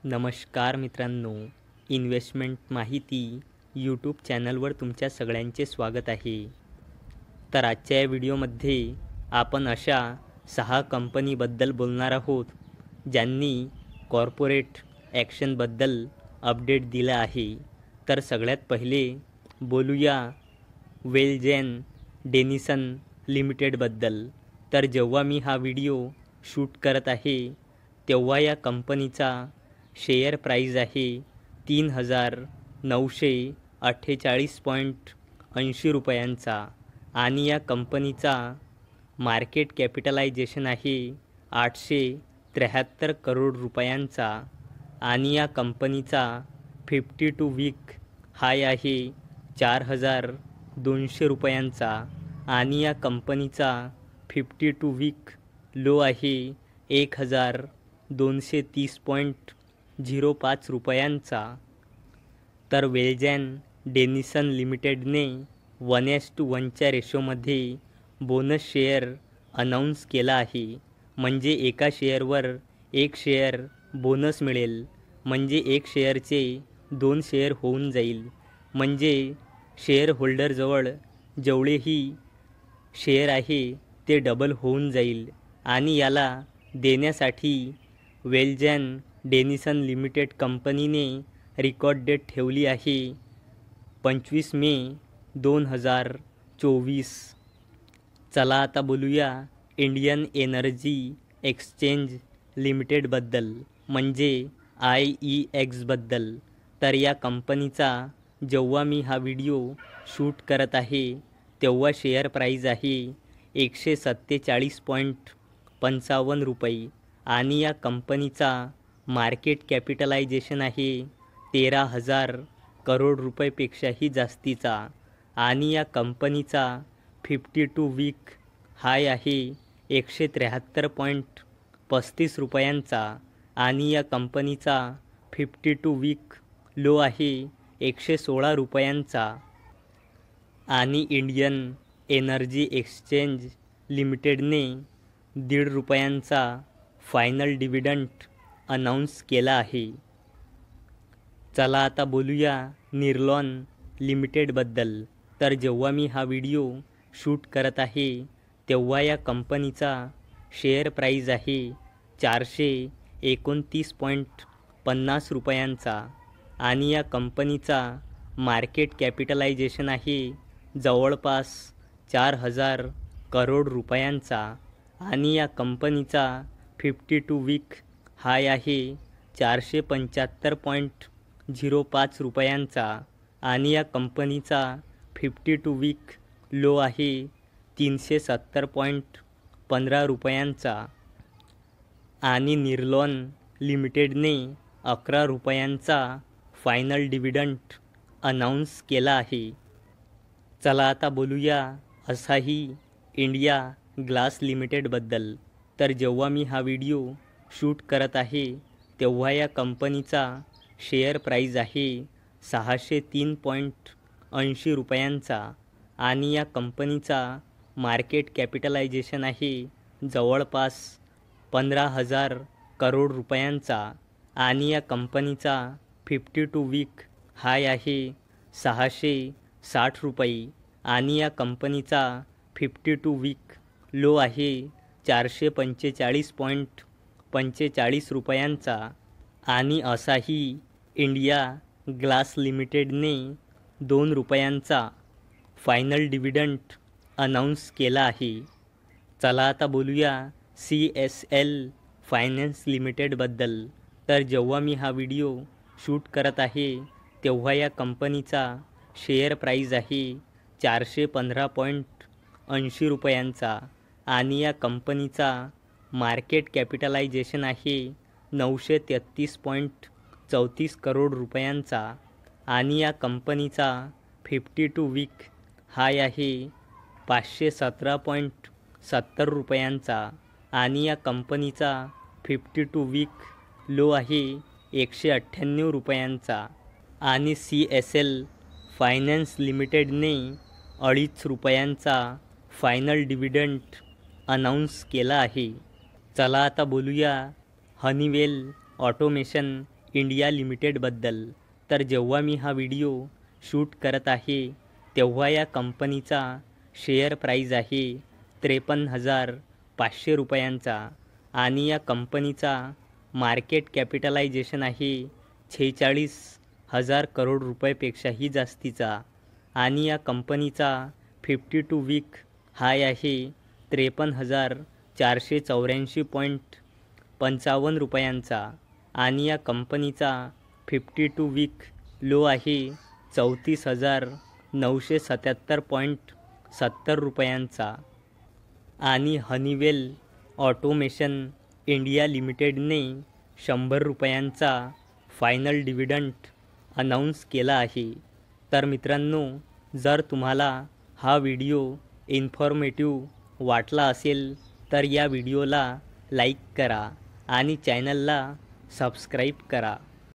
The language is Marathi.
नमस्कार मित्रांनो, इन्व्हेस्टमेंट माहिती यूट्यूब चॅनलवर तुमच्या सगळ्यांचे स्वागत आहे. तर आजच्या या व्हिडिओमध्ये आपण अशा 6 कंपनीबद्दल बोलणार आहोत ज्यांनी कॉर्पोरेट ॲक्शनबद्दल अपडेट दिला आहे. तर सगळ्यात पहिले बोलूया वेलजेन डेनिसन लिमिटेडबद्दल. तर जेव्हा मी हा व्हिडिओ शूट करत आहे तेव्हा या कंपनीचा शेअर प्राईज आहे 3,948.80 रुपयांचा आणि या कंपनीचा मार्केट कॅपिटलायझेशन आहे 873 करोड रुपयांचा आणि या कंपनीचा 52 वीक हाय आहे 4,200 रुपयांचा आणि या कंपनीचा 52 वीक लो आहे 1,230.05 रुपयांचा. तर वेलजेन डेनिसन लिमिटेडने 1:1च्या रेशोमध्ये बोनस शेअर अनाऊन्स केला आहे. म्हणजे एका शेअरवर 1 शेअर बोनस मिळेल, म्हणजे 1 शेअरचे 2 शेअर होऊन जाईल. म्हणजे शेअर होल्डरजवळ जेवढेही शेअर आहे ते डबल होऊन जाईल आणि याला देण्यासाठी वेलजेन डेनिसन लिमिटेड कंपनीने रेकॉर्ड डेट ठेवली आहे 25 मे 2024. चला आता बोलूया इंडियन एनर्जी एक्सचेंज लिमिटेडबद्दल, म्हणजे IEXबद्दल. तर या कंपनीचा जेव्हा मी हा व्हिडिओ शूट करत आहे तेव्हा शेअर प्राईज आहे 147.55 रुपये आणि या कंपनीचा मार्केट कॅपिटलायझेशन आहे 13,000 करोड रुपयेपेक्षाही जास्तीचा आणि या कंपनीचा 52 वीक हाय आहे 173.35 रुपयांचा आणि या कंपनीचा 52 वीक लो आहे 116 रुपयांचा. आणि इंडियन एनर्जी एक्सचेंज लिमिटेडने 1.5 रुपयांचा फायनल डिव्हिडंड अनाऊन्स केला आहे. चला आता बोलूया निर्लॉन लिमिटेडबद्दल. तर जेव्हा मी हा व्हिडिओ शूट करत आहे तेव्हा या कंपनीचा शेअर प्राईज आहे 429.50 रुपयांचा आणि या कंपनीचा मार्केट कॅपिटलायझेशन आहे जवळपास 4,000 करोड रुपयांचा आणि या कंपनीचा 52 वीक हाय आहे 475.05 रुपयांचा आणि या कंपनीचा 52 वीक लो आहे 370.15 रुपयांचा. आणि निर्लॉन लिमिटेडने 11 रुपयांचा फायनल डिव्हिडंड अनाऊन्स केला आहे. चला आता बोलूया असाही इंडिया ग्लास लिमिटेडबद्दल. तर जेव्हा मी हा व्हिडिओ शूट करत आहे तेव्हा या कंपनीचा शेअर प्राईज आहे 603.80 रुपयांचा आणि या कंपनीचा मार्केट कॅपिटलायझेशन आहे जवळपास 15,000 करोड रुपयांचा आणि या कंपनीचा 52 वीक हाय आहे 660 रुपये आणि या कंपनीचा 52 वीक लो आहे 445.45 रुपयांचा. आणि असाही इंडिया ग्लास लिमिटेडने 2 रुपयांचा फायनल डिव्हिडंड अनाऊन्स केला आहे. चला आता बोलूया CSL फायनान्स लिमिटेडबद्दल. तर जेव्हा मी हा व्हिडिओ शूट करत आहे तेव्हा या कंपनीचा शेअर प्राईज आहे 415.80 रुपयांचा आणि या कंपनीचा मार्केट कॅपिटलायझेशन आहे 933.34 करोड रुपयांचा आणि या कंपनीचा 52 वीक हाय आहे 517.70 रुपयांचा आणि या कंपनीचा 52 वीक लो आहे 198 रुपयांचा. आणि CSL फायनान्स लिमिटेडने 2.5 रुपयांचा फायनल डिव्हिडंड अनाऊन्स केला आहे. चला आता बोलूया हनीवेल ऑटोमेशन इंडिया लिमिटेडबद्दल. तर जेव्हा मी हा व्हिडिओ शूट करत आहे तेव्हा या कंपनीचा शेअर प्राईज आहे 53,500 रुपयांचा आणि या कंपनीचा मार्केट कॅपिटलायझेशन आहे 46,000 करोड रुपयेपेक्षाही जास्तीचा आणि या कंपनीचा 52 वीक हाय आहे 53,484.55 रुपयांचा आणि या कंपनीचा 52 वीक लो आहे 34,977.70 रुपयांचा आणि हनीवेल ऑटोमेशन इंडिया लिमिटेडने 100 रुपयांचा फायनल डिव्हिडंड अनाऊन्स केला आहे. तर मित्रांनो, जर तुम्हाला हा व्हिडिओ इन्फॉर्मेटिव्ह वाटला असेल तर या व्हिडिओला लाईक करा आणि चॅनलला सबस्क्राईब करा.